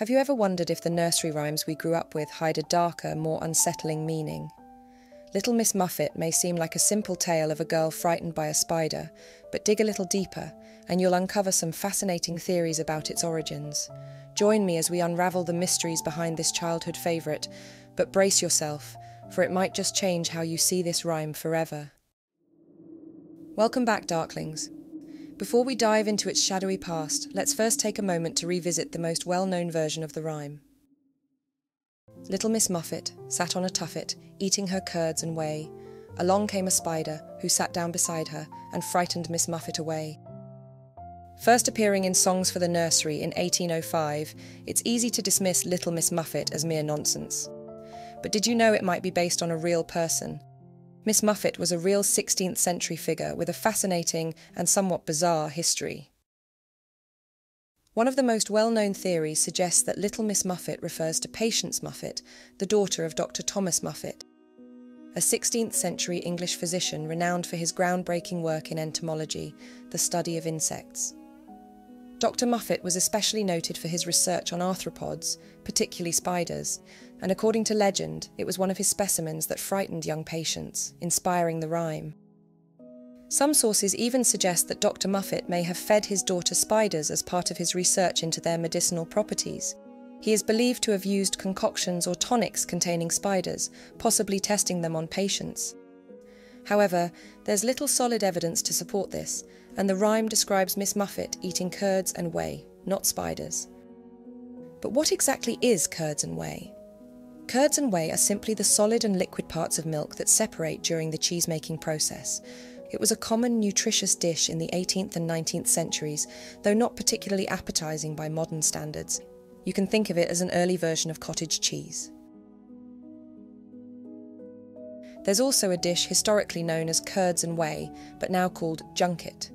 Have you ever wondered if the nursery rhymes we grew up with hide a darker, more unsettling meaning? Little Miss Muffet may seem like a simple tale of a girl frightened by a spider, but dig a little deeper and you'll uncover some fascinating theories about its origins. Join me as we unravel the mysteries behind this childhood favourite, but brace yourself, for it might just change how you see this rhyme forever. Welcome back, Darklings. Before we dive into its shadowy past, let's first take a moment to revisit the most well-known version of the rhyme. Little Miss Muffet sat on a tuffet, eating her curds and whey. Along came a spider, who sat down beside her and frightened Miss Muffet away. First appearing in Songs for the Nursery in 1805, it's easy to dismiss Little Miss Muffet as mere nonsense. But did you know it might be based on a real person? Miss Muffet was a real 16th century figure with a fascinating and somewhat bizarre history. One of the most well-known theories suggests that Little Miss Muffet refers to Patience Muffet, the daughter of Dr. Thomas Muffet, a 16th century English physician renowned for his groundbreaking work in entomology, the study of insects. Dr. Muffet was especially noted for his research on arthropods, particularly spiders, and according to legend, it was one of his specimens that frightened young patients, inspiring the rhyme. Some sources even suggest that Dr. Muffet may have fed his daughter spiders as part of his research into their medicinal properties. He is believed to have used concoctions or tonics containing spiders, possibly testing them on patients. However, there's little solid evidence to support this, and the rhyme describes Miss Muffet eating curds and whey, not spiders. But what exactly is curds and whey? Curds and whey are simply the solid and liquid parts of milk that separate during the cheese-making process. It was a common, nutritious dish in the 18th and 19th centuries, though not particularly appetizing by modern standards. You can think of it as an early version of cottage cheese. There's also a dish historically known as curds and whey, but now called junket.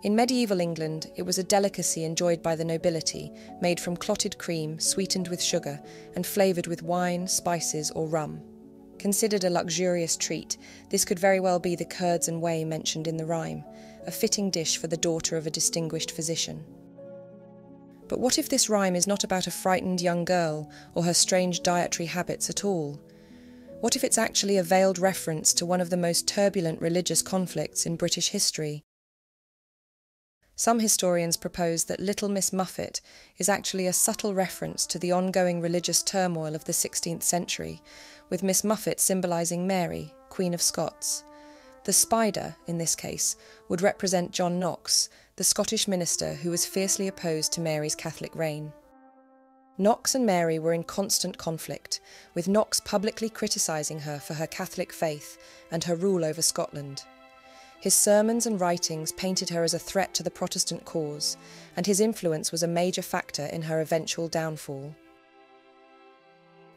In medieval England, it was a delicacy enjoyed by the nobility, made from clotted cream, sweetened with sugar, and flavoured with wine, spices, or rum. Considered a luxurious treat, this could very well be the curds and whey mentioned in the rhyme, a fitting dish for the daughter of a distinguished physician. But what if this rhyme is not about a frightened young girl or her strange dietary habits at all? What if it's actually a veiled reference to one of the most turbulent religious conflicts in British history? Some historians propose that Little Miss Muffet is actually a subtle reference to the ongoing religious turmoil of the 16th century, with Miss Muffet symbolising Mary, Queen of Scots. The spider, in this case, would represent John Knox, the Scottish minister who was fiercely opposed to Mary's Catholic reign. Knox and Mary were in constant conflict, with Knox publicly criticising her for her Catholic faith and her rule over Scotland. His sermons and writings painted her as a threat to the Protestant cause, and his influence was a major factor in her eventual downfall.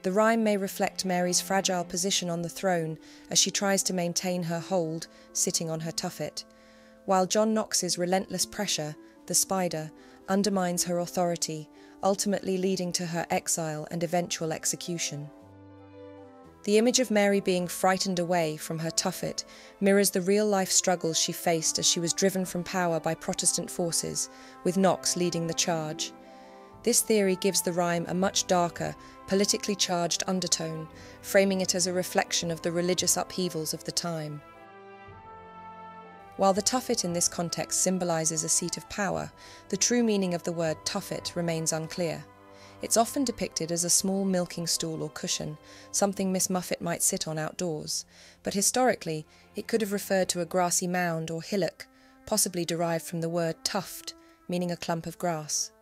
The rhyme may reflect Mary's fragile position on the throne as she tries to maintain her hold, sitting on her tuffet, while John Knox's relentless pressure, the spider, undermines her authority, ultimately leading to her exile and eventual execution. The image of Mary being frightened away from her tuffet mirrors the real-life struggles she faced as she was driven from power by Protestant forces, with Knox leading the charge. This theory gives the rhyme a much darker, politically charged undertone, framing it as a reflection of the religious upheavals of the time. While the tuffet in this context symbolises a seat of power, the true meaning of the word tuffet remains unclear. It's often depicted as a small milking stool or cushion, something Miss Muffet might sit on outdoors, but historically it could have referred to a grassy mound or hillock, possibly derived from the word tuft, meaning a clump of grass.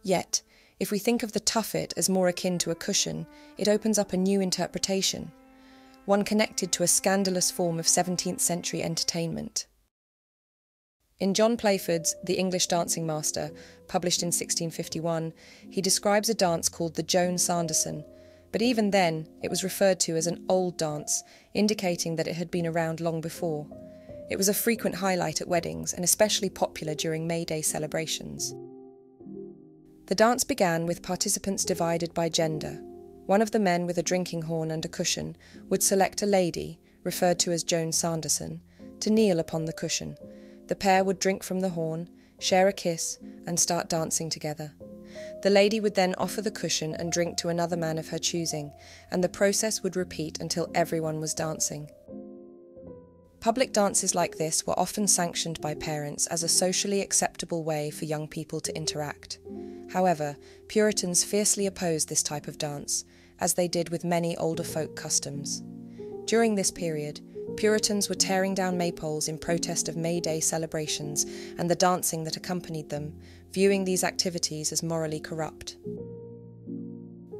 Yet, if we think of the tuffet as more akin to a cushion, it opens up a new interpretation, one connected to a scandalous form of 17th century entertainment. In John Playford's The English Dancing Master, published in 1651, he describes a dance called the Joan Sanderson, but even then it was referred to as an old dance, indicating that it had been around long before. It was a frequent highlight at weddings and especially popular during May Day celebrations. The dance began with participants divided by gender. One of the men with a drinking horn and a cushion would select a lady, referred to as Joan Sanderson, to kneel upon the cushion. The pair would drink from the horn, share a kiss, and start dancing together. The lady would then offer the cushion and drink to another man of her choosing, and the process would repeat until everyone was dancing. Public dances like this were often sanctioned by parents as a socially acceptable way for young people to interact. However, Puritans fiercely opposed this type of dance, as they did with many older folk customs. During this period, Puritans were tearing down maypoles in protest of May Day celebrations and the dancing that accompanied them, viewing these activities as morally corrupt.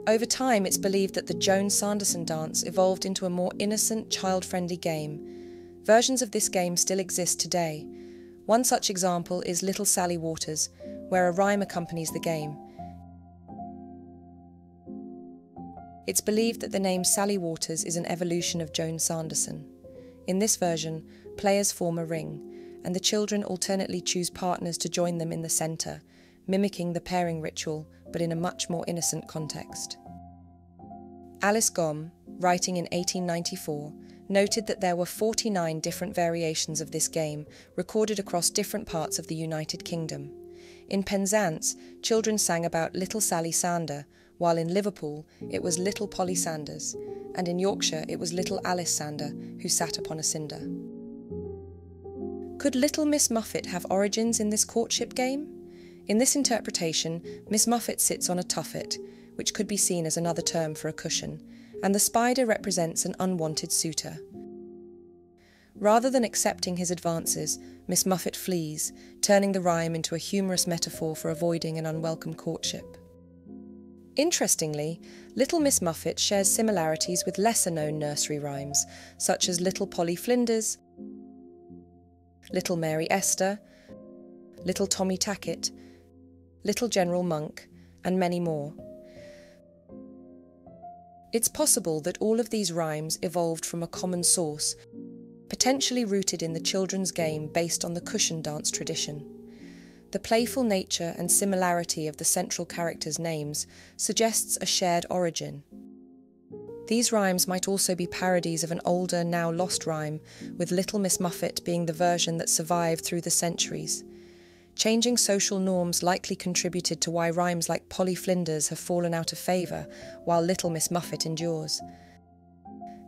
Over time, it's believed that the Jones-Sanderson dance evolved into a more innocent, child-friendly game. Versions of this game still exist today. One such example is Little Sally Waters, where a rhyme accompanies the game. It's believed that the name Sally Waters is an evolution of Jones-Sanderson. In this version, players form a ring, and the children alternately choose partners to join them in the centre, mimicking the pairing ritual, but in a much more innocent context. Alice Gomme, writing in 1894, noted that there were 49 different variations of this game recorded across different parts of the United Kingdom. In Penzance, children sang about Little Sally Sander, while in Liverpool it was Little Polly Sanders, and in Yorkshire it was Little Alice Sander, who sat upon a cinder. Could Little Miss Muffet have origins in this courtship game? In this interpretation, Miss Muffet sits on a tuffet, which could be seen as another term for a cushion, and the spider represents an unwanted suitor. Rather than accepting his advances, Miss Muffet flees, turning the rhyme into a humorous metaphor for avoiding an unwelcome courtship. Interestingly, Little Miss Muffet shares similarities with lesser-known nursery rhymes, such as Little Polly Flinders, Little Mary Esther, Little Tommy Tackett, Little General Monk, and many more. It's possible that all of these rhymes evolved from a common source, potentially rooted in the children's game based on the cushion dance tradition. The playful nature and similarity of the central characters' names suggests a shared origin. These rhymes might also be parodies of an older, now lost rhyme, with Little Miss Muffet being the version that survived through the centuries. Changing social norms likely contributed to why rhymes like Polly Flinders have fallen out of favour, while Little Miss Muffet endures.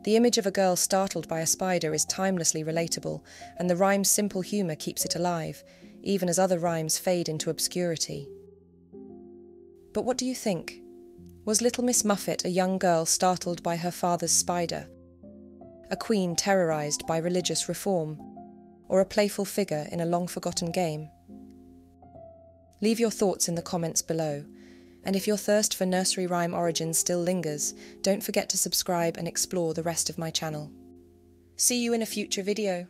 The image of a girl startled by a spider is timelessly relatable, and the rhyme's simple humour keeps it alive, even as other rhymes fade into obscurity. But what do you think? Was Little Miss Muffet a young girl startled by her father's spider? A queen terrorised by religious reform? Or a playful figure in a long-forgotten game? Leave your thoughts in the comments below, and if your thirst for nursery rhyme origins still lingers, don't forget to subscribe and explore the rest of my channel. See you in a future video.